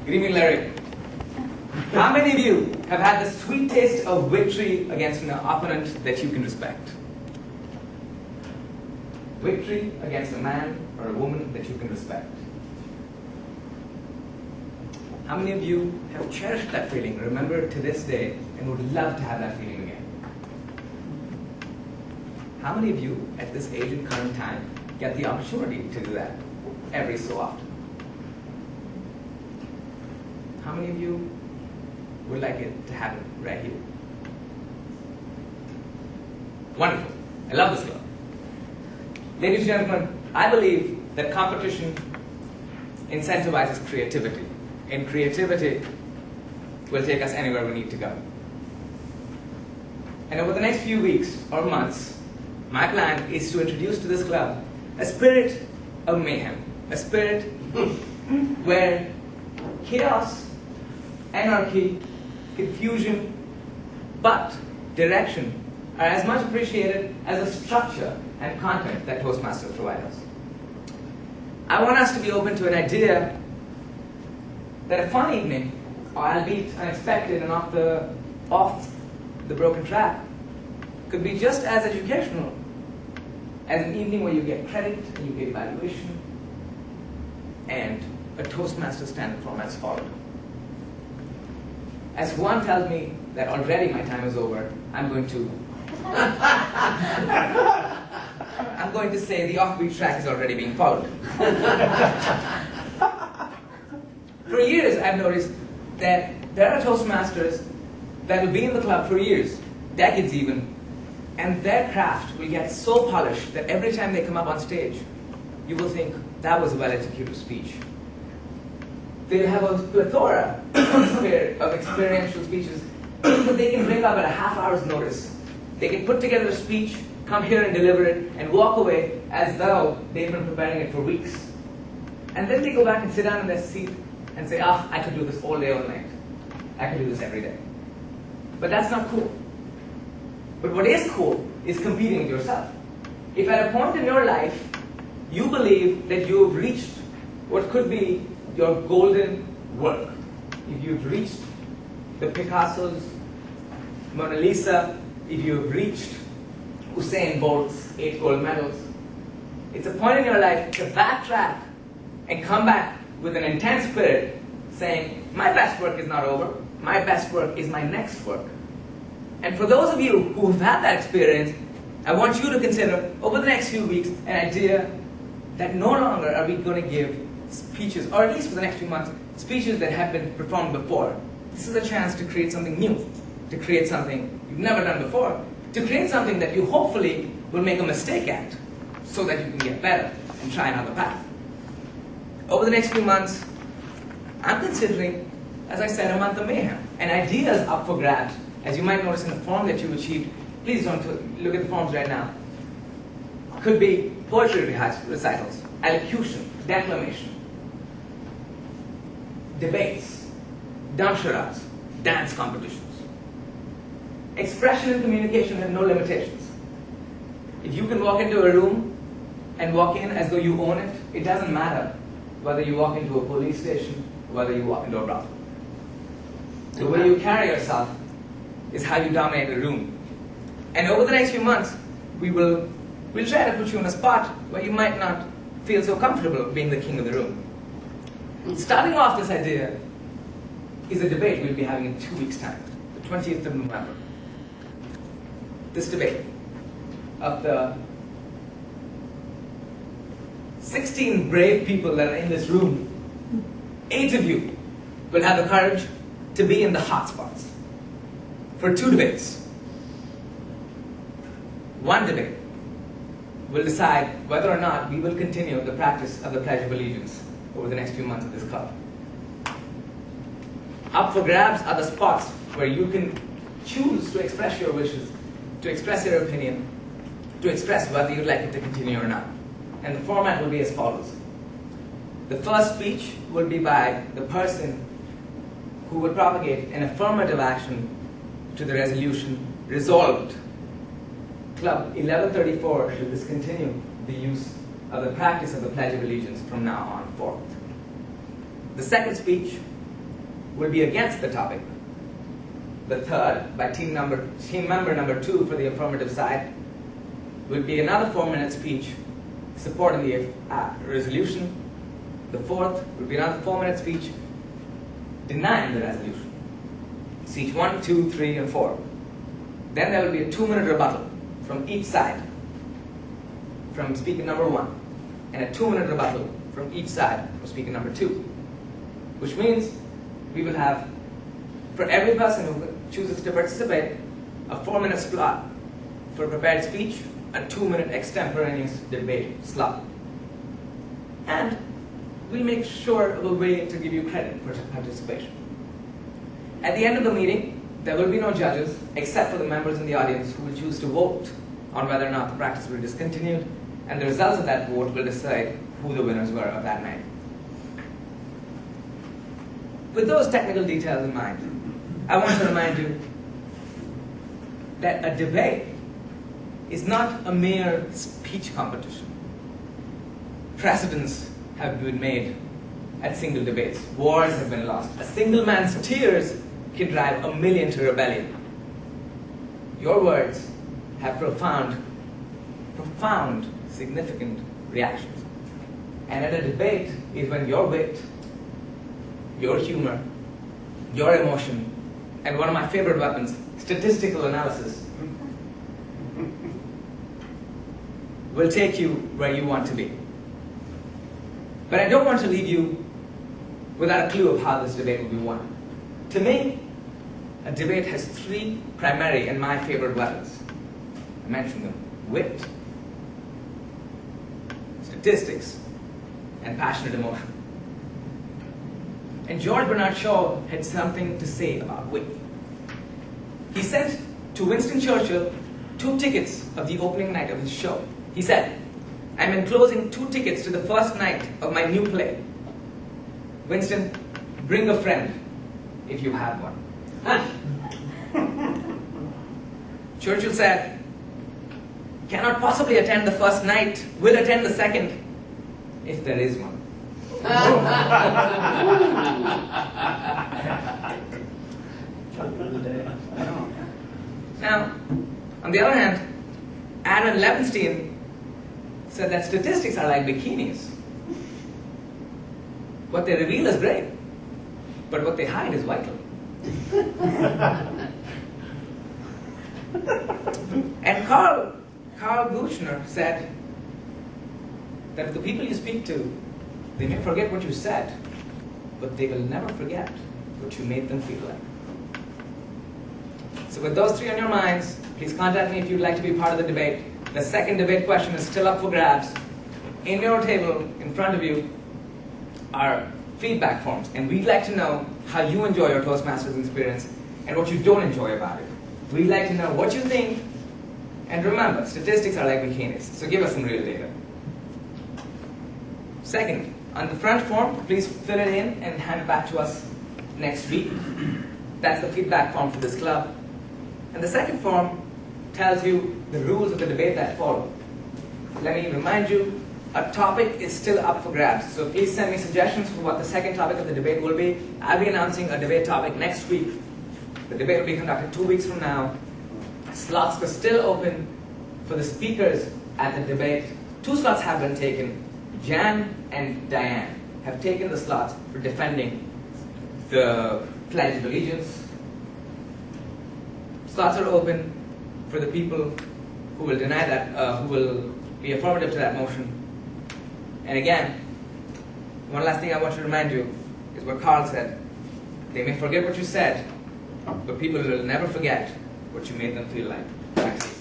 Good evening, Larry. How many of you have had the sweet taste of victory against an opponent that you can respect? Victory against a man or a woman that you can respect. How many of you have cherished that feeling, remember it to this day, and would love to have that feeling again? How many of you, at this age and current time, get the opportunity to do that every so often? How many of you would like it to happen right here? Wonderful. I love this club. Ladies and gentlemen, I believe that competition incentivizes creativity. And creativity will take us anywhere we need to go. And over the next few weeks or months, my plan is to introduce to this club a spirit of mayhem. A spirit where chaos, anarchy, confusion, but direction are as much appreciated as the structure and content that Toastmasters provide us. I want us to be open to an idea that a fun evening, albeit unexpected and off the broken track, could be just as educational as an evening where you get credit and you get evaluation and a Toastmaster standard format is followed. As Juan tells me that already my time is over, I'm going to say the offbeat track is already being followed. For years, I've noticed that there are Toastmasters that will be in the club for years, decades even, and their craft will get so polished that every time they come up on stage, you will think, that was a well-executed speech. They'll have a plethora of experiential speeches that they can bring up at a half hour's notice. They can put together a speech, come here and deliver it, and walk away as though they've been preparing it for weeks. And then they go back and sit down in their seat and say, I could do this all day, all night. I could do this every day. But that's not cool. But what is cool is competing with yourself. If at a point in your life, you believe that you've reached what could be your golden work, if you've reached the Picassos, Mona Lisa, if you've reached Usain Bolt's 8 gold medals, it's a point in your life to backtrack and come back with an intense spirit saying, my best work is not over, my best work is my next work. And for those of you who have had that experience, I want you to consider over the next few weeks an idea that no longer are we going to give speeches, or at least for the next few months, speeches that have been performed before. This is a chance to create something new, to create something you've never done before, to create something that you hopefully will make a mistake at, so that you can get better and try another path. Over the next few months, I'm considering, as I said, a month of mayhem, and ideas up for grabs. As you might notice in the form that you've achieved, please don't look at the forms right now. Could be poetry recitals, elocution, declamation, debates, dumb charades, dance competitions. Expression and communication have no limitations. If you can walk into a room and walk in as though you own it, it doesn't matter whether you walk into a police station or whether you walk into a brothel. The way you carry yourself is how you dominate a room. And over the next few months, we'll try to put you in a spot where you might not feel so comfortable being the king of the room. Starting off this idea is a debate we'll be having in 2 weeks' time, the 20th of November. This debate of the 16 brave people that are in this room, 8 of you will have the courage to be in the hot spots for 2 debates. One debate will decide whether or not we will continue the practice of the Pledge of Allegiance over the next few months of this club. Up for grabs are the spots where you can choose to express your wishes, to express your opinion, to express whether you'd like it to continue or not. And the format will be as follows. The first speech will be by the person who will propagate an affirmative action to the resolution resolved. Club 1134 should discontinue the use of the practice of the Pledge of Allegiance from now on forth. The second speech will be against the topic. The third, by team member number 2 for the affirmative side, will be another 4-minute speech supporting the resolution. The fourth will be another 4-minute speech denying the resolution. Speech 1, 2, 3, and 4. Then there will be a 2-minute rebuttal from each side, from speaker number 1, and a 2-minute rebuttal from each side from speaker number 2. Which means we will have, for every person who chooses to participate, a 4-minute slot for prepared speech, a 2-minute extemporaneous debate slot. And we'll make sure of a way to give you credit for participation. At the end of the meeting, there will be no judges except for the members in the audience who will choose to vote on whether or not the practice will be discontinued, and the results of that vote will decide who the winners were of that night. With those technical details in mind, I want to remind you that a debate is not a mere speech competition. Precedents have been made at single debates. Wars have been lost. A single man's tears can drive 1,000,000 to rebellion. Your words have profound, significant reactions. And at a debate is when your wit, your humor, your emotion, and one of my favorite weapons, statistical analysis, will take you where you want to be. But I don't want to leave you without a clue of how this debate will be won. To me, a debate has 3 primary and my favorite weapons. I mentioned them: wit, statistics, and passionate emotion. And George Bernard Shaw had something to say about wit. He sent to Winston Churchill 2 tickets of the opening night of his show. He said, "I'm enclosing 2 tickets to the first night of my new play. Winston, bring a friend if you have one." Churchill said, "Cannot possibly attend the first night, will attend the second, if there is one." Now, on the other hand, Aaron Levenstein said that statistics are like bikinis. What they reveal is great, but what they hide is vital. And Carl Buchner said that the people you speak to, they may forget what you said, but they will never forget what you made them feel like. So with those 3 on your minds, please contact me if you'd like to be part of the debate. The second debate question is still up for grabs. In your table, in front of you, are feedback forms, and we'd like to know how you enjoy your Toastmasters experience and what you don't enjoy about it. We'd like to know what you think, and remember, statistics are like bikinis, so give us some real data. Second, on the front form, please fill it in and hand it back to us next week. That's the feedback form for this club. And the second form tells you the rules of the debate that follow. Let me remind you, a topic is still up for grabs, so please send me suggestions for what the second topic of the debate will be. I'll be announcing a debate topic next week. The debate will be conducted 2 weeks from now. Slots are still open for the speakers at the debate. 2 slots have been taken. Jan and Diane have taken the slots for defending the Pledge of Allegiance. Slots are open for the people who will deny that, who will be affirmative to that motion. And again, one last thing I want to remind you is what Carl said. They may forget what you said, but people will never forget what you made them feel like. Thanks.